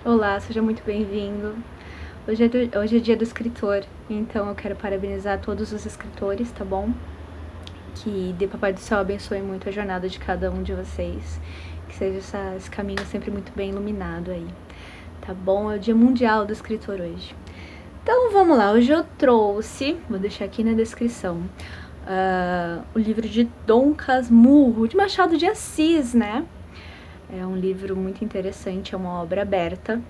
Olá, seja muito bem-vindo. Hoje é dia do escritor, então eu quero parabenizar todos os escritores, tá bom? Que Papai do Céu abençoe muito a jornada de cada um de vocês. Que seja esse caminho sempre muito bem iluminado aí, tá bom? É o dia mundial do escritor hoje. Então vamos lá, hoje eu trouxe, vou deixar aqui na descrição, o livro de Dom Casmurro, de Machado de Assis, né? É um livro muito interessante, é uma obra aberta.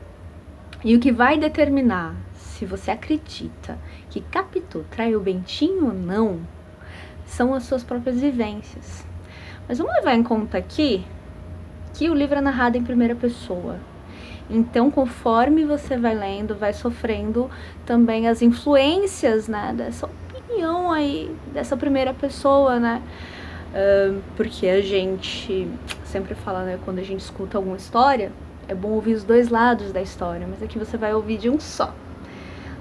E o que vai determinar se você acredita que Capitu traiu Bentinho ou não são as suas próprias vivências. Mas vamos levar em conta aqui que o livro é narrado em primeira pessoa. Então, conforme você vai lendo, vai sofrendo também as influências, né, dessa opinião aí, dessa primeira pessoa, né? Porque a gente sempre fala, né, quando a gente escuta alguma história, é bom ouvir os dois lados da história, mas aqui você vai ouvir de um só.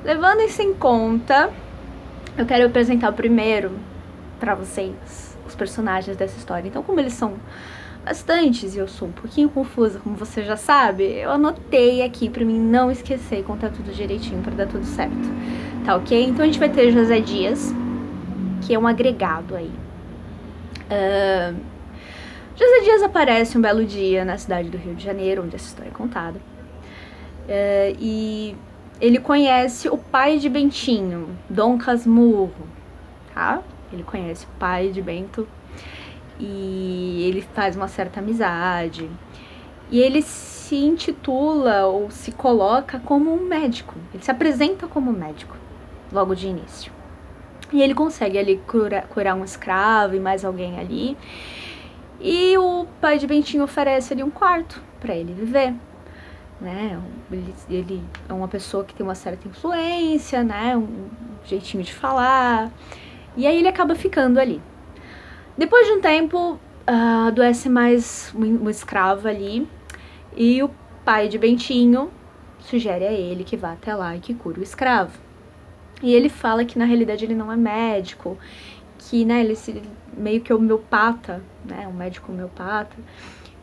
Levando isso em conta, eu quero apresentar primeiro para vocês os personagens dessa história. Então, como eles são bastantes e eu sou um pouquinho confusa, como você já sabe, eu anotei aqui para mim não esquecer e contar tudo direitinho para dar tudo certo. Tá ok? Então a gente vai ter José Dias, que é um agregado aí. José Dias aparece um belo dia na cidade do Rio de Janeiro, onde essa história é contada. E ele conhece o pai de Bentinho, Dom Casmurro, tá? Ele conhece o pai de Bento e ele faz uma certa amizade. E ele se intitula ou se coloca como um médico. Ele se apresenta como médico, logo de início. E ele consegue ali curar um escravo e mais alguém ali. E o pai de Bentinho oferece ali um quarto para ele viver. Né? Ele é uma pessoa que tem uma certa influência, né? Um jeitinho de falar. E aí ele acaba ficando ali. Depois de um tempo, adoece mais um escravo ali. E o pai de Bentinho sugere a ele que vá até lá e que cure o escravo. E ele fala que na realidade ele não é médico, que, né, ele meio que é homeopata, né, um médico homeopata.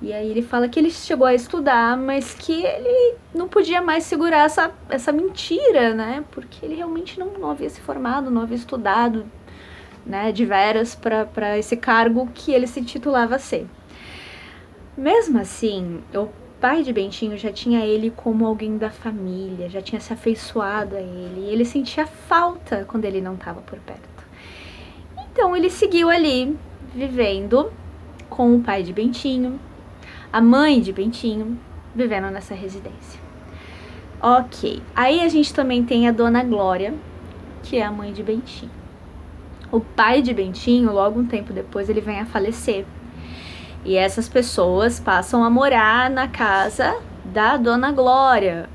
E aí ele fala que ele chegou a estudar, mas que ele não podia mais segurar essa mentira, né, porque ele realmente não havia se formado, não havia estudado, né, de veras para esse cargo que ele se titulava a ser. Mesmo assim, o pai de Bentinho já tinha ele como alguém da família, já tinha se afeiçoado a ele, e ele sentia falta quando ele não estava por perto. Então ele seguiu ali, vivendo com o pai de Bentinho, a mãe de Bentinho, vivendo nessa residência. Ok, aí a gente também tem a Dona Glória, que é a mãe de Bentinho. O pai de Bentinho, logo um tempo depois, ele vem a falecer. E essas pessoas passam a morar na casa da Dona Glória,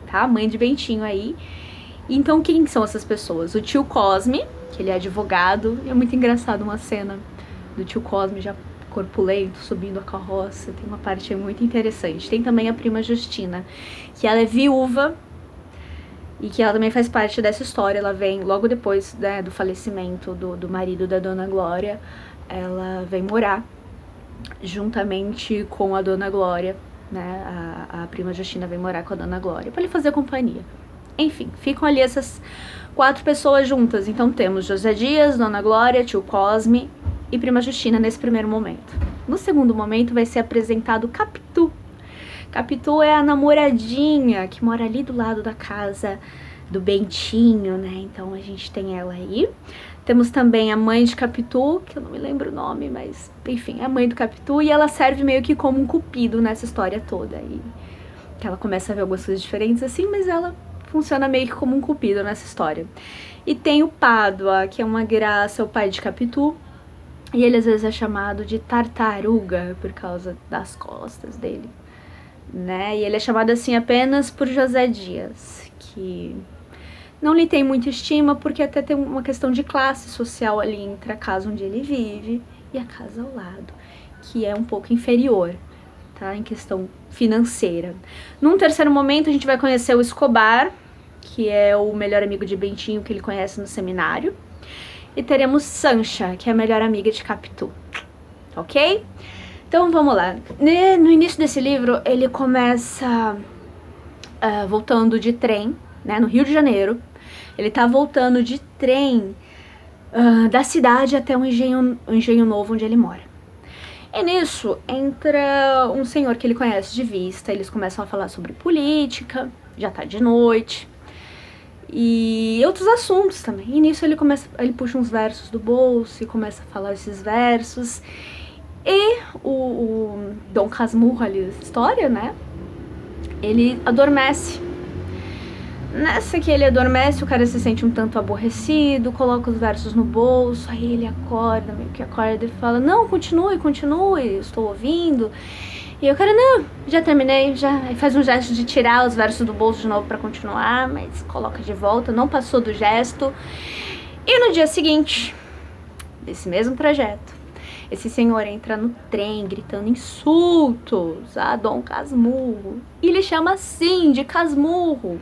tá? Mãe de Bentinho aí. Então, quem são essas pessoas? O tio Cosme, que ele é advogado. E é muito engraçado uma cena do tio Cosme já corpulento, subindo a carroça. Tem uma parte muito interessante. Tem também a prima Justina, que ela é viúva e que ela também faz parte dessa história. Ela vem logo depois, né, do falecimento do marido da Dona Glória. Ela vem morar juntamente com a Dona Glória, né? A prima Justina vem morar com a Dona Glória para lhe fazer companhia. Enfim, ficam ali essas 4 pessoas juntas. Então temos José Dias, Dona Glória, tio Cosme e prima Justina nesse primeiro momento. No segundo momento vai ser apresentado Capitu. Capitu é a namoradinha que mora ali do lado da casa do Bentinho, né? Então a gente tem ela aí. Temos também a mãe de Capitu, que eu não me lembro o nome, mas enfim, é a mãe do Capitu, e ela serve meio que como um cupido nessa história toda. E que ela começa a ver algumas coisas diferentes assim, mas ela funciona meio que como um cupido nessa história. E tem o Pádua, que é uma graça, o pai de Capitu, e ele às vezes é chamado de tartaruga por causa das costas dele, né? E ele é chamado assim apenas por José Dias, que não lhe tem muita estima, porque até tem uma questão de classe social ali entre a casa onde ele vive e a casa ao lado, que é um pouco inferior, tá? Em questão financeira. Num terceiro momento, a gente vai conhecer o Escobar, que é o melhor amigo de Bentinho que ele conhece no seminário. E teremos Sancha, que é a melhor amiga de Capitu. Ok? Então vamos lá. No início desse livro, ele começa voltando de trem, né, no Rio de Janeiro. Ele tá voltando de trem da cidade até um engenho novo onde ele mora. E nisso entra um senhor que ele conhece de vista, eles começam a falar sobre política, já tá de noite, e outros assuntos também. E nisso ele puxa uns versos do bolso e começa a falar esses versos. E o Dom Casmurro ali da história, né, ele adormece. Nessa que ele adormece, o cara se sente um tanto aborrecido, coloca os versos no bolso, aí ele acorda, meio que acorda e fala, não, continue, estou ouvindo. E o cara, não, já terminei, aí faz um gesto de tirar os versos do bolso de novo pra continuar, mas coloca de volta, não passou do gesto. E no dia seguinte, desse mesmo trajeto, esse senhor entra no trem gritando insultos a Dom Casmurro, e ele chama assim de Casmurro.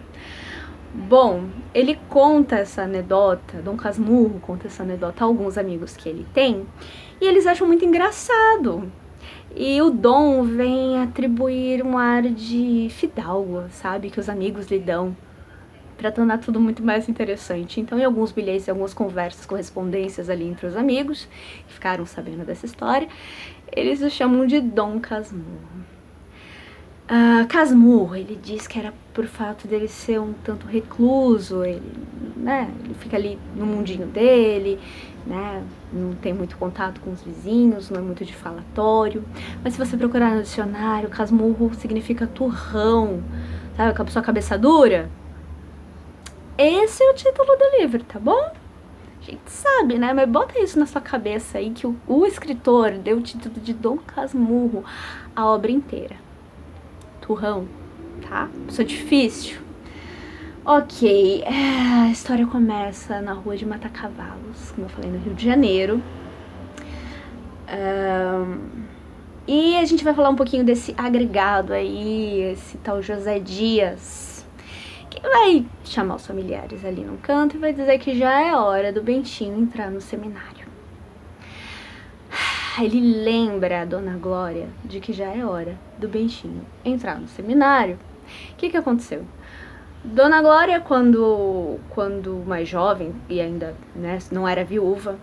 Bom, ele conta essa anedota, Dom Casmurro conta essa anedota a alguns amigos que ele tem, e eles acham muito engraçado. E o Dom vem atribuir um ar de fidalgo, sabe, que os amigos lhe dão, pra tornar tudo muito mais interessante. Então, em alguns bilhetes, em algumas conversas, correspondências ali entre os amigos, que ficaram sabendo dessa história, eles o chamam de Dom Casmurro. Casmurro, ele diz que era por fato dele ser um tanto recluso, ele fica ali no mundinho dele, né, não tem muito contato com os vizinhos, não é muito de falatório, mas se você procurar no dicionário, Casmurro significa turrão, sabe, com a sua cabeça dura. Esse é o título do livro, tá bom? A gente sabe, né, mas bota isso na sua cabeça aí, que o escritor deu o título de Dom Casmurro à obra inteira. Turrão, tá? Pessoa difícil. Ok, a história começa na rua de Matacavalos, como eu falei, no Rio de Janeiro. E a gente vai falar um pouquinho desse agregado aí, esse tal José Dias, que vai chamar os familiares ali num canto e vai dizer que já é hora do Bentinho entrar no seminário. Ele lembra a Dona Glória de que já é hora do Bentinho entrar no seminário. O que aconteceu? Dona Glória, quando mais jovem e ainda, né, não era viúva,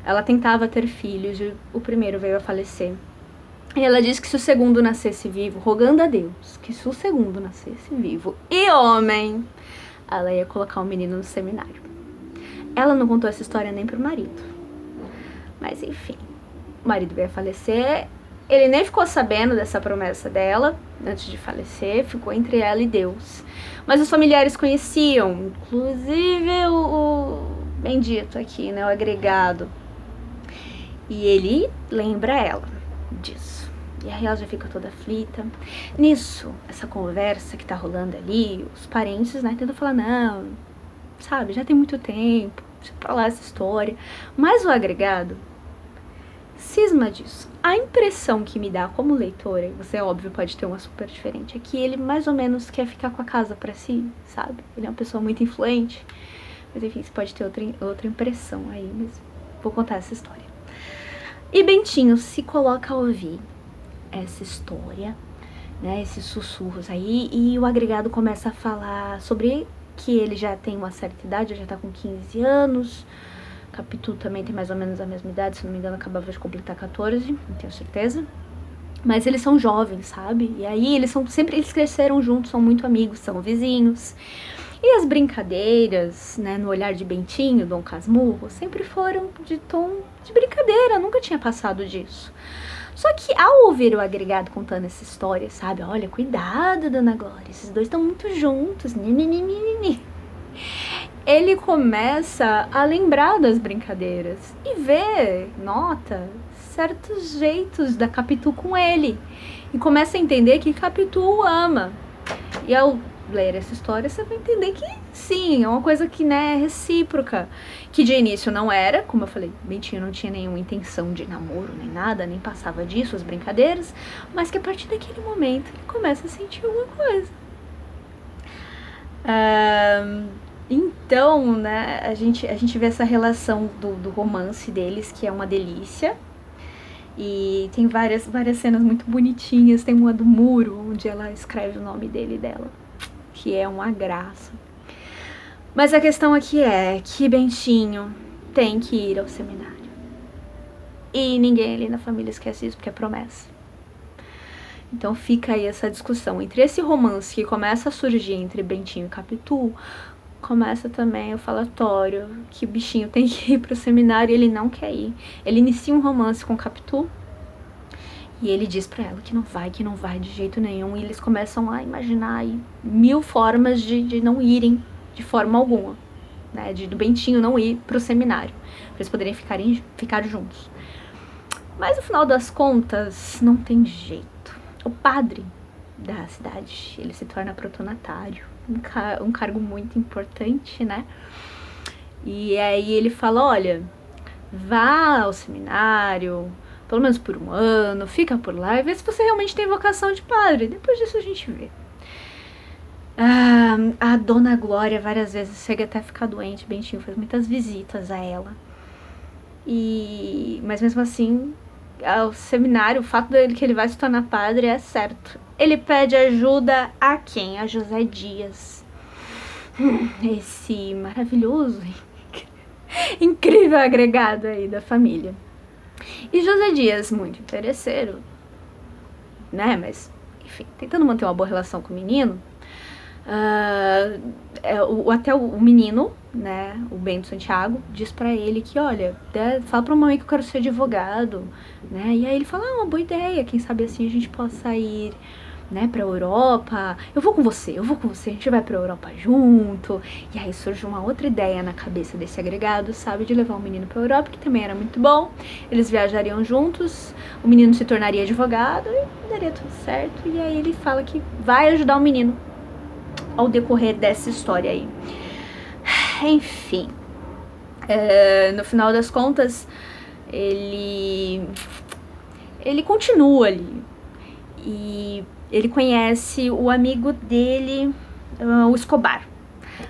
ela tentava ter filhos e o primeiro veio a falecer. E ela disse que se o segundo nascesse vivo, rogando a Deus, que se o segundo nascesse vivo e homem, ela ia colocar o menino no seminário. Ela não contou essa história nem pro marido. Mas enfim. O marido veio a falecer, ele nem ficou sabendo dessa promessa dela, antes de falecer, ficou entre ela e Deus. Mas os familiares conheciam, inclusive o bendito aqui, né, o agregado. E ele lembra ela disso. E aí ela já fica toda aflita. Nisso, essa conversa que tá rolando ali, os parentes, né, tentam falar, não, sabe, já tem muito tempo, deixa pra lá essa história. Mas o agregado cisma disso. A impressão que me dá como leitora, e você, óbvio, pode ter uma super diferente, é que ele mais ou menos quer ficar com a casa pra si, sabe? Ele é uma pessoa muito influente, mas enfim, você pode ter outra impressão aí, mas vou contar essa história. E Bentinho se coloca a ouvir essa história, né, esses sussurros aí, e o agregado começa a falar sobre que ele já tem uma certa idade, já tá com 15 anos, Capitu também tem mais ou menos a mesma idade, se não me engano acabava de completar 14, não tenho certeza. Mas eles são jovens, sabe? E aí eles cresceram juntos, são muito amigos, são vizinhos. E as brincadeiras, né, no olhar de Bentinho, Dom Casmurro, sempre foram de tom de brincadeira, nunca tinha passado disso. Só que ao ouvir o agregado contando essa história, sabe? Olha, cuidado, Dona Glória, esses dois estão muito juntos, ele começa a lembrar das brincadeiras e nota certos jeitos da Capitu com ele. E começa a entender que Capitu o ama. E ao ler essa história, você vai entender que sim, é uma coisa que, né, é recíproca. Que de início não era, como eu falei, Bentinho não tinha nenhuma intenção de namoro, nem nada, nem passava disso, as brincadeiras. Mas que a partir daquele momento ele começa a sentir alguma coisa. Então, né, a gente vê essa relação do romance deles, que é uma delícia. E tem várias cenas muito bonitinhas. Tem uma do muro, onde ela escreve o nome dele e dela. que é uma graça. Mas a questão aqui é que Bentinho tem que ir ao seminário. E ninguém ali na família esquece isso, porque é promessa. Então fica aí essa discussão. Entre esse romance que começa a surgir entre Bentinho e Capitu, começa também o falatório que o bichinho tem que ir pro seminário e ele não quer ir. Ele inicia um romance com Capitu e ele diz pra ela que não vai de jeito nenhum. E eles começam a imaginar aí 1000 formas de não irem de forma alguma, né? Do Bentinho não ir pro seminário, pra eles poderem ficar juntos. Mas no final das contas, não tem jeito. O padre da cidade, ele se torna protonatário, um cargo muito importante, né? E aí ele fala, olha, vá ao seminário, pelo menos por um ano, fica por lá e vê se você realmente tem vocação de padre. Depois disso a gente vê. A Dona Glória várias vezes chega até a ficar doente, Bentinho faz muitas visitas a ela. Mas mesmo assim, o seminário, o fato dele que ele vai se tornar padre é certo. Ele pede ajuda a quem? A José Dias. Esse maravilhoso, incrível agregado aí da família. E José Dias, muito interesseiro, né? Mas, enfim, tentando manter uma boa relação com o menino. Até o menino, né, o Bento Santiago, diz pra ele que, olha, fala pra mamãe que eu quero ser advogado, né, e aí ele fala, uma boa ideia, quem sabe assim a gente possa ir, né, pra Europa, eu vou com você, a gente vai pra Europa junto, e aí surge uma outra ideia na cabeça desse agregado, sabe, de levar o menino pra Europa, que também era muito bom, eles viajariam juntos, o menino se tornaria advogado e daria tudo certo, e aí ele fala que vai ajudar o menino ao decorrer dessa história aí. Enfim, no final das contas, ele continua ali. E ele conhece o amigo dele, o Escobar.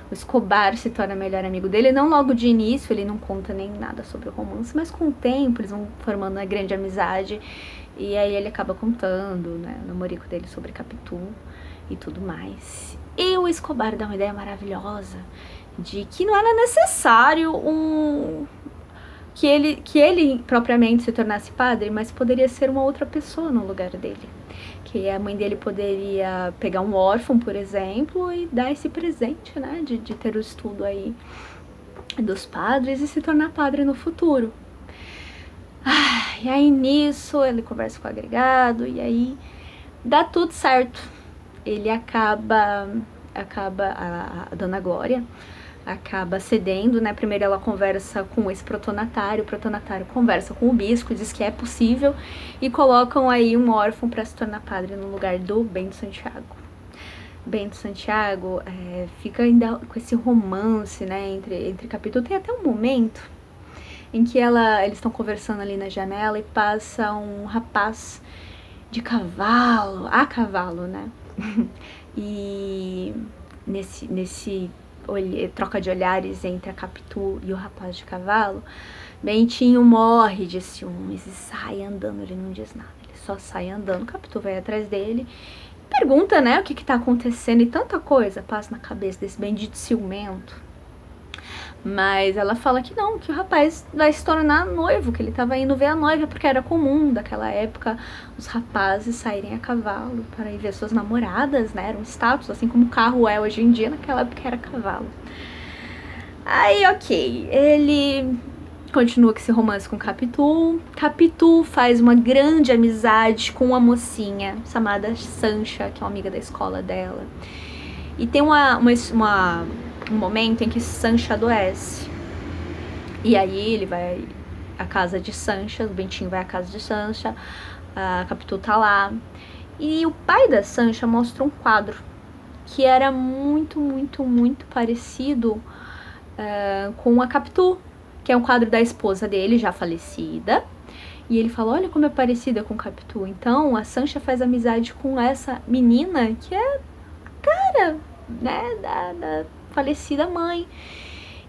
O Escobar se torna melhor amigo dele, não logo de início, ele não conta nem nada sobre o romance, mas com o tempo eles vão formando uma grande amizade. E aí ele acaba contando, né, o namorico dele sobre Capitu e tudo mais. E o Escobar dá uma ideia maravilhosa de que não era necessário que ele propriamente se tornasse padre, mas poderia ser uma outra pessoa no lugar dele. Que a mãe dele poderia pegar um órfão, por exemplo, e dar esse presente, né, de ter o estudo aí dos padres e se tornar padre no futuro. E aí nisso ele conversa com o agregado e aí dá tudo certo. Ele acaba a Dona Glória acaba cedendo, né? Primeiro ela conversa com esse protonatário, o protonatário conversa com o bispo, diz que é possível e colocam aí um órfão para se tornar padre no lugar do Bento Santiago. Bento Santiago fica ainda com esse romance, né, entre Capitu. Tem até um momento em que eles estão conversando ali na janela e passa um rapaz de cavalo, a cavalo, né? E nesse troca de olhares entre a Capitu e o rapaz de cavalo, Bentinho morre de ciúmes e sai andando, ele não diz nada, ele só sai andando, Capitu vai atrás dele, pergunta, né, o que tá acontecendo e tanta coisa passa na cabeça desse bendito ciumento. Mas ela fala que não, que o rapaz vai se tornar noivo, que ele tava indo ver a noiva, porque era comum daquela época os rapazes saírem a cavalo para ir ver suas namoradas, né? Era um status, assim como o carro é hoje em dia, naquela época era cavalo. Aí, ok, ele continua com esse romance com Capitu. Capitu faz uma grande amizade com uma mocinha chamada Sancha, que é uma amiga da escola dela. E tem um momento em que Sancha adoece. E aí ele vai à casa de Sancha, o Bentinho vai à casa de Sancha, a Capitu tá lá. E o pai da Sancha mostra um quadro que era muito, muito, muito parecido com a Capitu, que é um quadro da esposa dele, já falecida. E ele fala, olha como é parecida com Capitu. Então a Sancha faz amizade com essa menina que é a cara, né, da falecida mãe.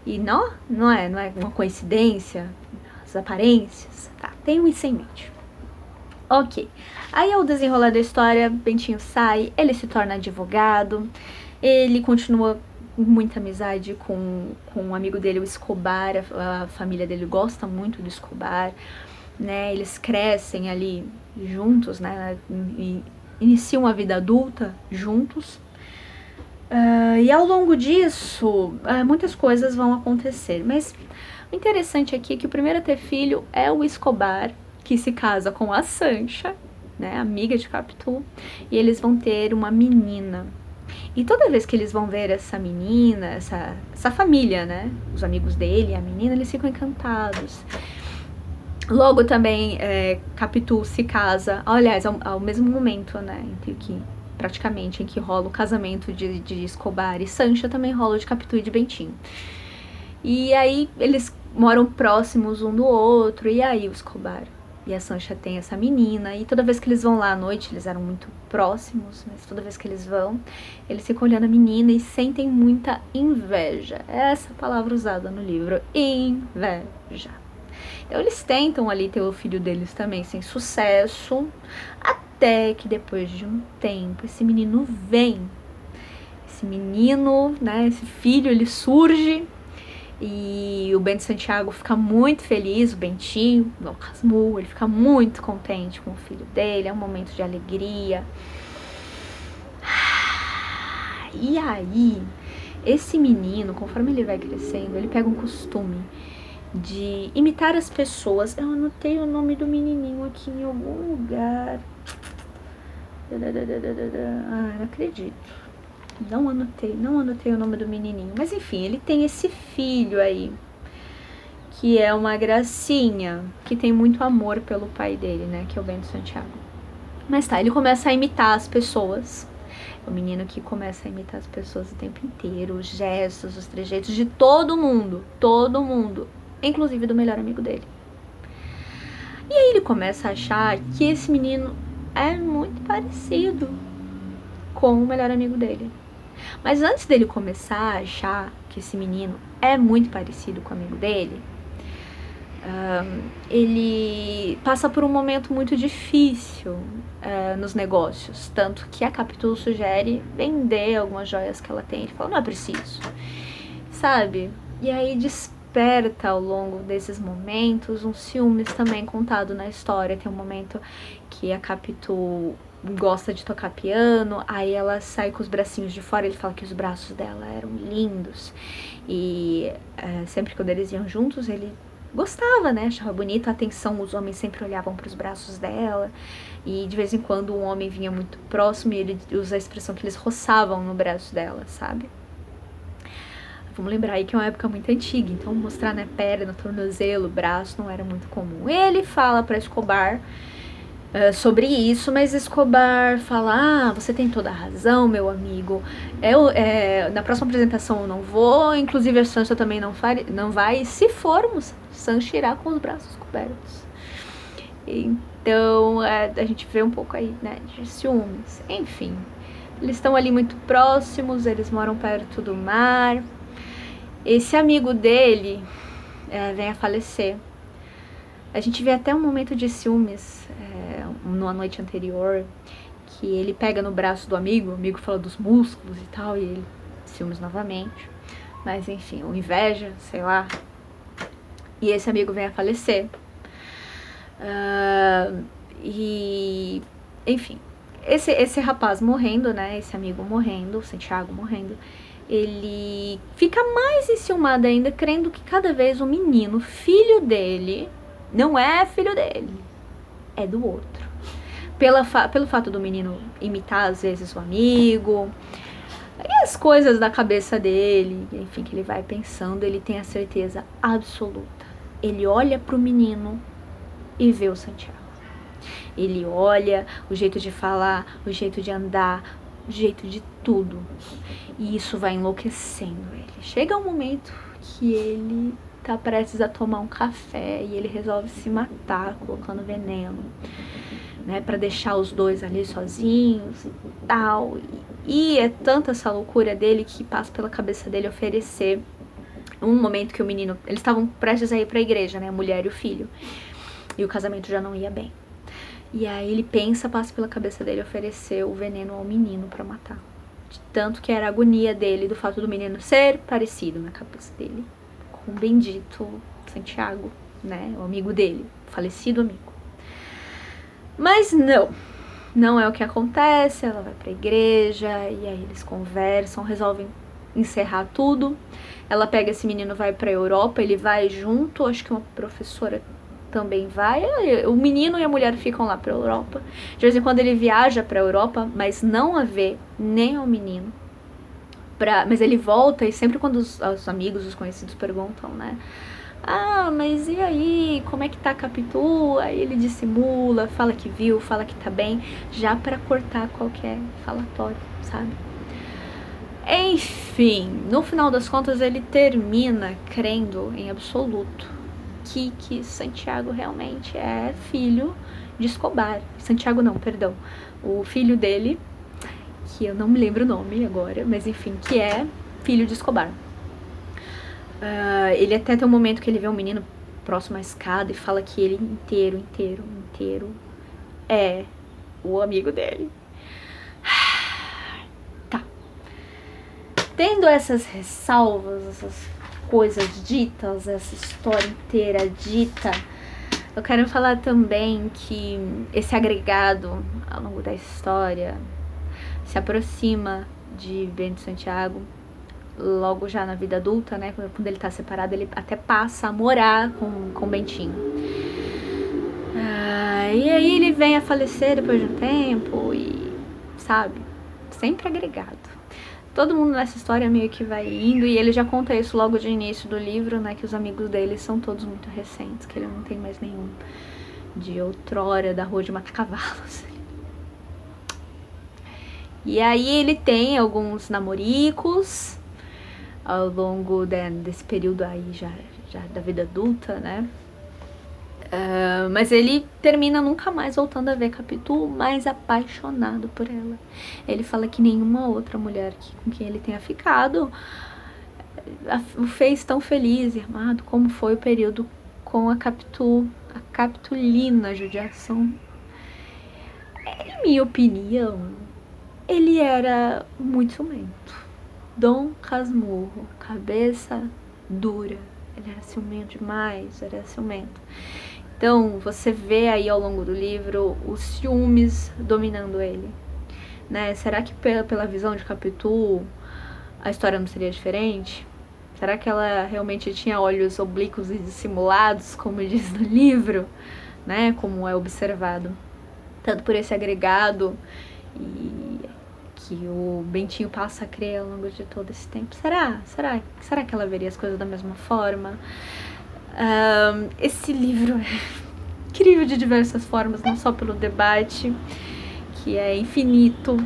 E não é uma coincidência, as aparências, tá, tenho isso em mente. Ok, aí ao desenrolar da história, Bentinho sai, ele se torna advogado, Ele continua muita amizade com um amigo dele, o Escobar. A família dele gosta muito do Escobar, né? Eles crescem ali juntos, né? E iniciam a vida adulta juntos. E ao longo disso, muitas coisas vão acontecer. Mas o interessante aqui é que o primeiro a ter filho é o Escobar, que se casa com a Sancha, né, amiga de Capitu, e eles vão ter uma menina. E toda vez que eles vão ver essa menina, essa família, né, os amigos dele, a menina, eles ficam encantados. Logo também, Capitu se casa, aliás, ao mesmo momento, né, praticamente, em que rola o casamento de Escobar e Sancha, também rola de Capitu e de Bentinho. E aí eles moram próximos um do outro, e aí o Escobar e a Sancha tem essa menina, e toda vez que eles vão lá à noite, eles eram muito próximos, mas toda vez que eles vão, eles ficam olhando a menina e sentem muita inveja. Essa palavra usada no livro, inveja. Então eles tentam ali ter o filho deles também sem sucesso, até que depois de um tempo esse menino vem. Esse menino, né, esse filho, ele surge. E o Bento Santiago fica muito feliz, o Bentinho, o Casmurro, ele fica muito contente com o filho dele, é um momento de alegria. E aí, esse menino, conforme ele vai crescendo, ele pega um costume de imitar as pessoas. Eu anotei o nome do menininho aqui em algum lugar. Não acredito. Não anotei o nome do menininho. Mas enfim, ele tem esse filho aí, que é uma gracinha, que tem muito amor pelo pai dele, né, que é o Bento Santiago. Mas tá, ele começa a imitar as pessoas. É o menino que começa a imitar as pessoas o tempo inteiro, os gestos, os trejeitos de todo mundo, inclusive do melhor amigo dele. E aí ele começa a achar que esse menino é muito parecido com o melhor amigo dele. Mas antes dele começar a achar que esse menino é muito parecido com o amigo dele, ele passa por um momento muito difícil nos negócios. Tanto que a Capitu sugere vender algumas joias que ela tem. Ele fala, não é preciso, sabe? E aí desperta ao longo desses momentos um ciúmes também contado na história. Tem um momento que a Capitu gosta de tocar piano, aí ela sai com os bracinhos de fora, ele fala que os braços dela eram lindos, e sempre quando eles iam juntos, ele gostava, né, achava bonita a atenção, os homens sempre olhavam para os braços dela, e de vez em quando um homem vinha muito próximo e ele usa a expressão que eles roçavam no braço dela, sabe? Vamos lembrar aí que é uma época muito antiga, então mostrar na perna, tornozelo, braço não era muito comum. Ele fala para Escobar sobre isso, mas Escobar fala, você tem toda a razão, meu amigo, na próxima apresentação eu não vou, inclusive a Sancha também não vai, e se formos, Sancha irá com os braços cobertos. Então a gente vê um pouco aí, né, de ciúmes. Enfim, eles estão ali muito próximos, eles moram perto do mar. Esse amigo dele vem a falecer. A gente vê até um momento de ciúmes numa noite anterior, que ele pega no braço do amigo, o amigo fala dos músculos e tal, e ele ciúmes novamente. Mas enfim, ou inveja, sei lá. E esse amigo vem a falecer. E enfim, esse rapaz morrendo, né, esse amigo morrendo, o Santiago morrendo, ele fica mais enciumado ainda, crendo que cada vez o menino, filho dele, não é filho dele, é do outro. Pelo fato do menino imitar às vezes o amigo, e as coisas da cabeça dele, enfim, que ele vai pensando, ele tem a certeza absoluta. Ele olha pro menino e vê o Santiago. Ele olha o jeito de falar, o jeito de andar, o jeito de tudo. E isso vai enlouquecendo ele. Chega um momento que ele tá prestes a tomar um café e ele resolve se matar colocando veneno, né, pra deixar os dois ali sozinhos e tal. E é tanta essa loucura dele que passa pela cabeça dele oferecer um momento que o menino, eles estavam prestes a ir pra igreja, né, a mulher e o filho, e o casamento já não ia bem. E aí ele passa pela cabeça dele oferecer o veneno ao menino pra matar. Tanto que era a agonia dele do fato do menino ser parecido na cabeça dele com o bendito Santiago, né? O amigo dele, o falecido amigo. Mas não é o que acontece. Ela vai pra igreja e aí eles conversam, resolvem encerrar tudo. Ela pega esse menino, vai pra Europa, ele vai junto, acho que uma professora também vai. O menino e a mulher ficam lá pra Europa. De vez em quando ele viaja pra Europa, mas não a vê nem ao menino. Mas ele volta e sempre quando os amigos, os conhecidos perguntam, né? Ah, mas e aí, como é que tá Capitu? Aí ele dissimula, fala que viu, fala que tá bem, já pra cortar qualquer falatório, sabe? Enfim, no final das contas ele termina crendo em absoluto que Santiago realmente é filho de Escobar. Santiago não, perdão. O filho dele, que eu não me lembro o nome agora, mas enfim, que é filho de Escobar. Ele até tem um momento que ele vê um menino próximo à escada e fala que ele inteiro é o amigo dele. Tá. Tendo essas ressalvas, essas coisas ditas, essa história inteira dita, eu quero falar também que esse agregado ao longo da história se aproxima de Bento Santiago logo já na vida adulta, né? Quando ele tá separado, ele até passa a morar com Bentinho. E aí ele vem a falecer depois de um tempo e, sabe, sempre agregado. Todo mundo nessa história meio que vai indo, e ele já conta isso logo de início do livro, né? Que os amigos dele são todos muito recentes, que ele não tem mais nenhum de outrora da rua de Mata-Cavalos. E aí ele tem alguns namoricos ao longo desse período aí já da vida adulta, né? Mas ele termina nunca mais voltando a ver Capitu, mais apaixonado por ela. Ele fala que nenhuma outra mulher com quem ele tenha ficado o fez tão feliz e amado como foi o período com a Capitu, a Capitulina judiação. Em minha opinião, ele era muito ciumento. Dom Casmurro, cabeça dura. Ele era ciumento demais, era ciumento. Então, você vê aí ao longo do livro os ciúmes dominando ele, né? Será que pela visão de Capitu a história não seria diferente? Será que ela realmente tinha olhos oblíquos e dissimulados, como diz no livro, né? Como é observado tanto por esse agregado e que o Bentinho passa a crer ao longo de todo esse tempo. Será que ela veria as coisas da mesma forma? Esse livro é incrível de diversas formas, não só pelo debate, que é infinito,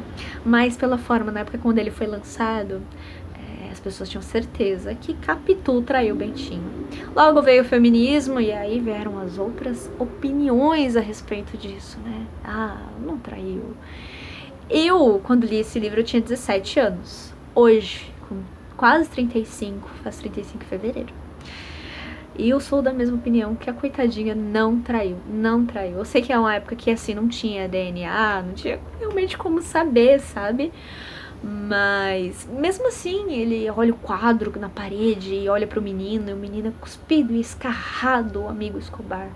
mas pela forma, na época quando ele foi lançado, as pessoas tinham certeza que Capitu traiu Bentinho. Logo veio o feminismo e aí vieram as outras opiniões a respeito disso, né? Não traiu. Eu, quando li esse livro, eu tinha 17 anos. Hoje, com quase 35, faz 35 em fevereiro. E eu sou da mesma opinião que a coitadinha não traiu. Eu sei que é uma época que, assim, não tinha DNA, não tinha realmente como saber, sabe? Mas, mesmo assim, ele olha o quadro na parede e olha pro menino, e o menino é cuspido e escarrado, o amigo Escobar.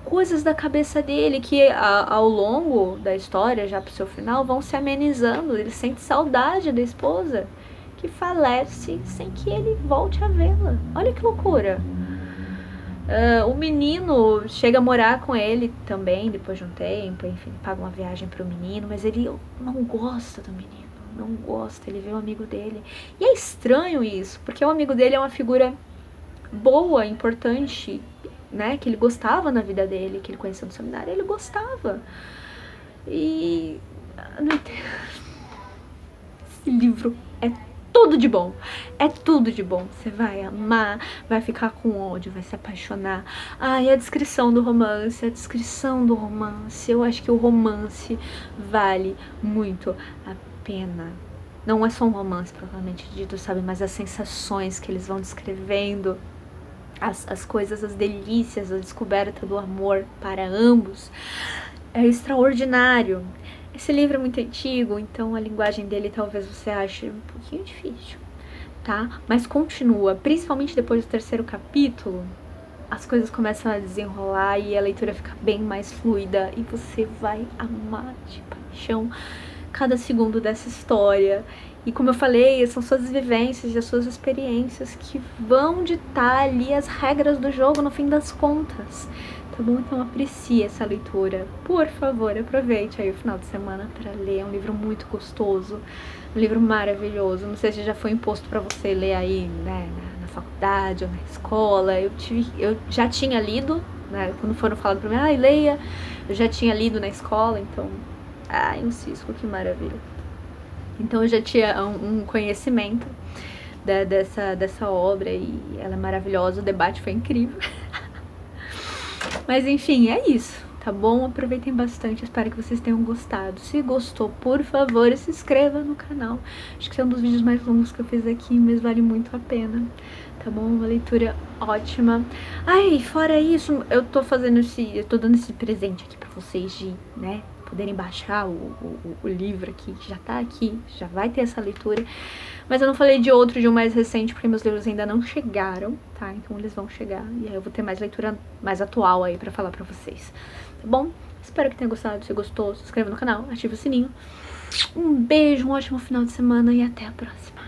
Coisas da cabeça dele que ao longo da história, já pro seu final, vão se amenizando. Ele sente saudade da esposa que falece sem que ele volte a vê-la. Olha que loucura. O menino chega a morar com ele também depois de um tempo, enfim, paga uma viagem pro menino, mas ele não gosta do menino, não gosta, ele vê o amigo dele. E é estranho isso, porque o amigo dele é uma figura boa, importante, né, que ele gostava na vida dele, que ele conheceu no seminário, ele gostava. E não entendo. Esse livro é tudo de bom, você vai amar, vai ficar com ódio, vai se apaixonar. E a descrição do romance, eu acho que o romance vale muito a pena. Não é só um romance, provavelmente dito, sabe, mas as sensações que eles vão descrevendo, as coisas, as delícias, a descoberta do amor para ambos, é extraordinário. Esse livro é muito antigo, então a linguagem dele talvez você ache um pouquinho difícil, tá? Mas continua, principalmente depois do terceiro capítulo, as coisas começam a desenrolar e a leitura fica bem mais fluida e você vai amar de paixão cada segundo dessa história. E como eu falei, são suas vivências e as suas experiências que vão ditar ali as regras do jogo no fim das contas. Tá bom? Então aprecie essa leitura. Por favor, aproveite aí o final de semana para ler. É um livro muito gostoso, um livro maravilhoso. Não sei se já foi imposto para você ler aí, né, na faculdade ou na escola. Eu já tinha lido, né, quando foram falando para mim, leia. Eu já tinha lido na escola, então... um cisco, que maravilha. Então eu já tinha um conhecimento dessa obra e ela é maravilhosa, o debate foi incrível. Mas enfim, é isso, tá bom? Aproveitem bastante, espero que vocês tenham gostado. Se gostou, por favor, se inscreva no canal. Acho que é um dos vídeos mais longos que eu fiz aqui, mas vale muito a pena, tá bom? Uma leitura ótima. Fora isso, eu tô dando esse presente aqui pra vocês de, né, poderem baixar o livro aqui, que já tá aqui, já vai ter essa leitura. Mas eu não falei de um mais recente, porque meus livros ainda não chegaram, tá? Então eles vão chegar, e aí eu vou ter mais leitura mais atual aí pra falar pra vocês, tá bom? Espero que tenha gostado, se gostou, se inscreva no canal, ative o sininho. Um beijo, um ótimo final de semana e até a próxima.